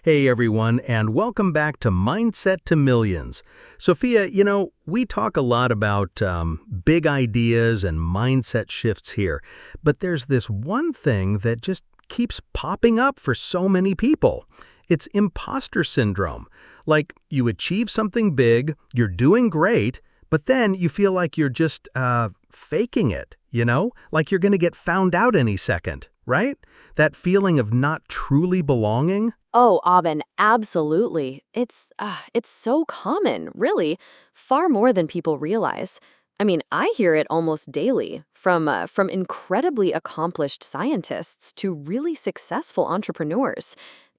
Hey everyone, and welcome back to Mindset to Millions. Sophia, we talk a lot about big ideas and mindset shifts here, but there's this one thing that just keeps popping up for so many people. It's imposter syndrome. Like, you achieve something big, you're doing great, but then you feel like you're just faking it, Like you're going to get found out any second, right? That feeling of not truly belonging. Oh, Aubin, absolutely. It's so common, really, far more than people realize. I mean, I hear it almost daily from incredibly accomplished scientists to really successful entrepreneurs.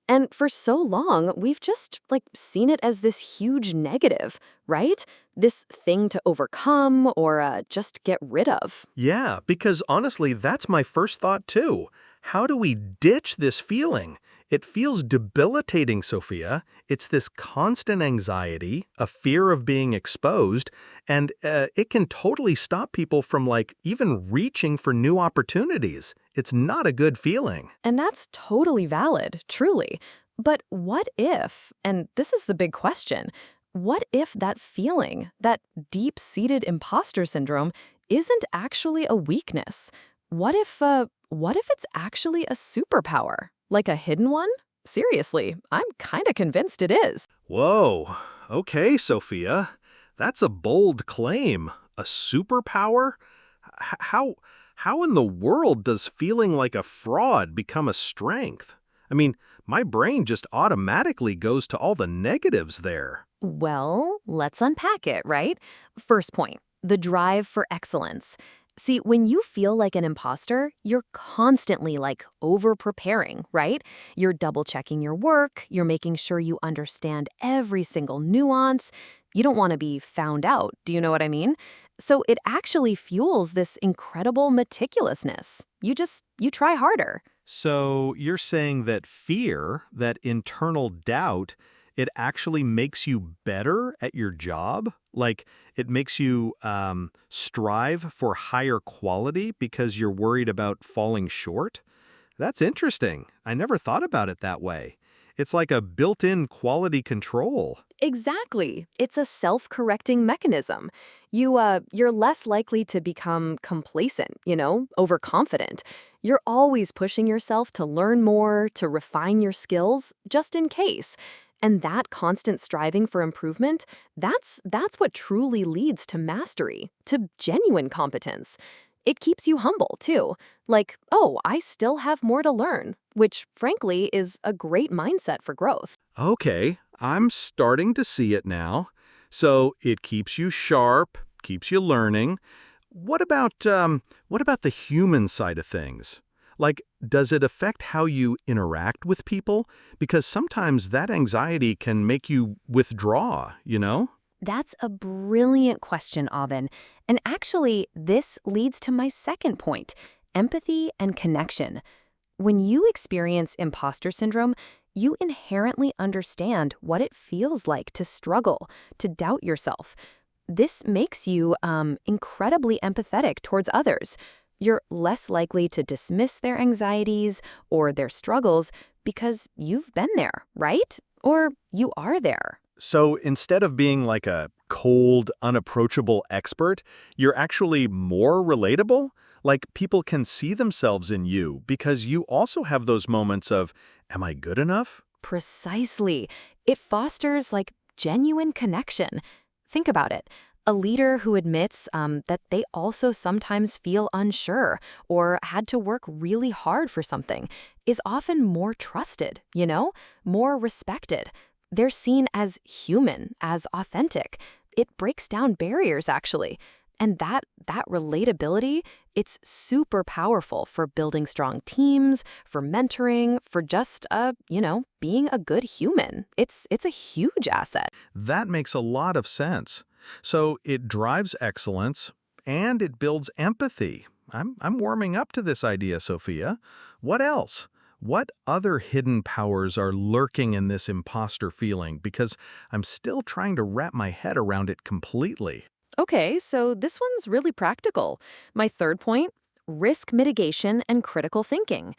And for so long, we've just seen it as this huge negative, right? This thing to overcome or just get rid of. Yeah, because honestly, that's my first thought too. How do we ditch this feeling? It feels debilitating, Sophia. It's this constant anxiety, a fear of being exposed, and it can totally stop people from even reaching for new opportunities. It's not a good feeling. And that's totally valid, truly. But what if, and this is the big question, what if that feeling, that deep-seated imposter syndrome, isn't actually a weakness? What if it's actually a superpower? Like a hidden one? Seriously, I'm kind of convinced it is. Whoa, okay, Sophia. That's a bold claim. A superpower? How how in the world does feeling like a fraud become a strength? I mean, my brain just automatically goes to all the negatives there. Well, let's unpack it, right? First point, the drive for excellence. See, when you feel like an imposter, you're constantly over preparing, right? You're double checking your work, you're making sure you understand every single nuance. You don't want to be found out, do you know what I mean? So it actually fuels this incredible meticulousness. You try harder. So you're saying that fear, that internal doubt, it actually makes you better at your job? Like it makes you strive for higher quality because you're worried about falling short? That's interesting. I never thought about it that way. It's like a built-in quality control. Exactly. It's a self-correcting mechanism. You're less likely to become complacent, overconfident. You're always pushing yourself to learn more, to refine your skills, just in case. And that constant striving for improvement, that's what truly leads to mastery, to genuine competence. It keeps you humble, too. Like, oh, I still have more to learn, which, frankly, is a great mindset for growth. Okay, I'm starting to see it now. So it keeps you sharp, keeps you learning. What about the human side of things? Like, does it affect how you interact with people? Because sometimes that anxiety can make you withdraw? That's a brilliant question, Avin. And actually, this leads to my second point, empathy and connection. When you experience imposter syndrome, you inherently understand what it feels like to struggle, to doubt yourself. This makes you incredibly empathetic towards others. You're less likely to dismiss their anxieties or their struggles because you've been there, right? Or you are there. So instead of being like a cold, unapproachable expert, you're actually more relatable? Like people can see themselves in you because you also have those moments of, am I good enough? Precisely. It fosters genuine connection. Think about it. A leader who admits that they also sometimes feel unsure or had to work really hard for something is often more trusted, more respected. They're seen as human, as authentic. It breaks down barriers, actually. And that relatability, it's super powerful for building strong teams, for mentoring, for just being a good human. It's a huge asset. That makes a lot of sense. So it drives excellence and it builds empathy. I'm warming up to this idea, Sophia. What else? What other hidden powers are lurking in this imposter feeling? Because I'm still trying to wrap my head around it completely. Okay, so this one's really practical. My third point, risk mitigation and critical thinking.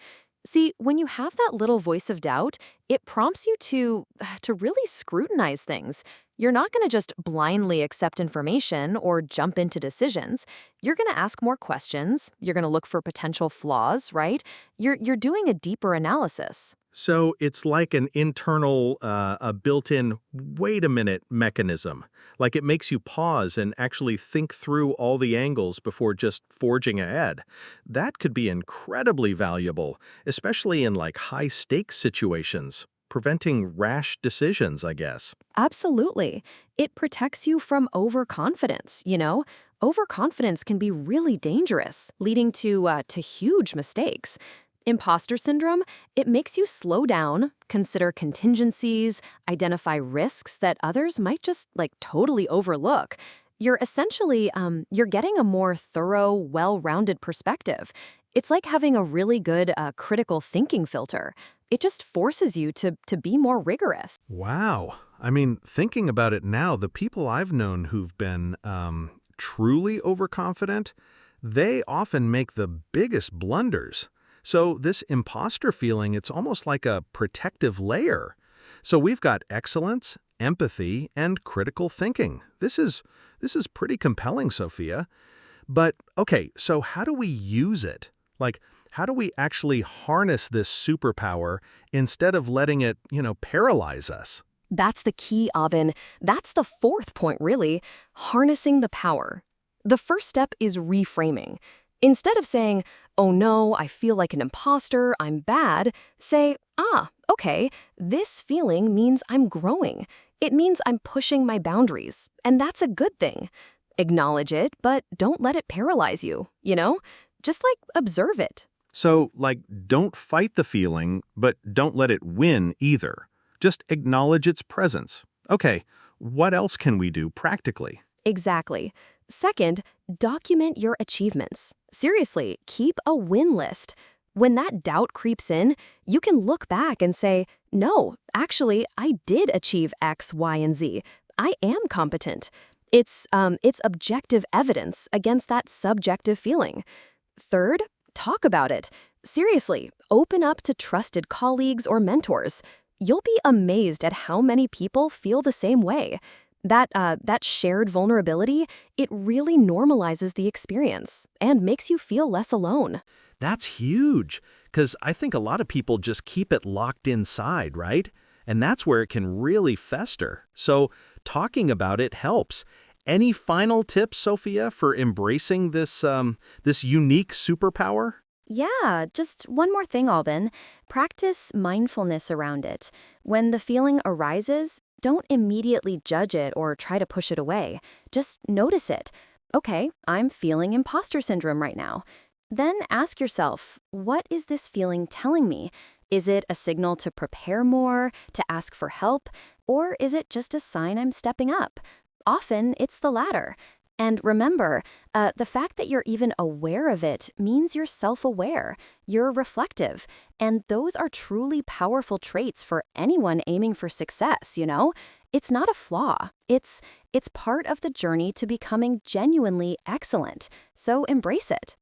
See, when you have that little voice of doubt, it prompts you to to really scrutinize things. You're not going to just blindly accept information or jump into decisions. You're going to ask more questions. You're going to look for potential flaws, right? You're doing a deeper analysis. So it's like an internal, a built-in wait a minute mechanism. Like it makes you pause and actually think through all the angles before just forging ahead. That could be incredibly valuable, especially in like high stakes situations, preventing rash decisions, I guess. Absolutely. It protects you from overconfidence, you know? Overconfidence can be really dangerous, leading to huge mistakes. Imposter syndrome, it makes you slow down, consider contingencies, identify risks that others might just like totally overlook. You're essentially you're getting a more thorough, well-rounded perspective. It's like having a really good critical thinking filter. It just forces you to be more rigorous. Wow. I mean, thinking about it now, the people I've known who've been truly overconfident, they often make the biggest blunders. So this imposter feeling, it's almost like a protective layer. So we've got excellence, empathy, and critical thinking. This is pretty compelling, Sophia. But okay, so how do we use it? Like, how do we actually harness this superpower instead of letting it, paralyze us? That's the key, Abin. That's the fourth point, really, harnessing the power. The first step is reframing. Instead of saying, oh no, I feel like an imposter, I'm bad, say, okay, this feeling means I'm growing. It means I'm pushing my boundaries, and that's a good thing. Acknowledge it, but don't let it paralyze you, you know? Just like observe it. So, like, don't fight the feeling, but don't let it win either. Just acknowledge its presence. Okay, what else can we do practically? Exactly. Second, document your achievements. Seriously, keep a win list. When that doubt creeps in, you can look back and say, no, actually, I did achieve X, Y, and Z. I am competent. It's objective evidence against that subjective feeling. Third, talk about it. Seriously, open up to trusted colleagues or mentors. You'll be amazed at how many people feel the same way. That shared vulnerability, it really normalizes the experience and makes you feel less alone. That's huge, because I think a lot of people just keep it locked inside, right? And that's where it can really fester. So talking about it helps. Any final tips, Sophia, for embracing this unique superpower? Yeah, just one more thing, Albin. Practice mindfulness around it. When the feeling arises, don't immediately judge it or try to push it away. Just notice it. Okay, I'm feeling imposter syndrome right now. Then ask yourself, what is this feeling telling me? Is it a signal to prepare more, to ask for help, or is it just a sign I'm stepping up? Often, it's the latter. And remember, the fact that you're even aware of it means you're self-aware, you're reflective, and those are truly powerful traits for anyone aiming for success, you know? It's not a flaw. It's part of the journey to becoming genuinely excellent. So embrace it.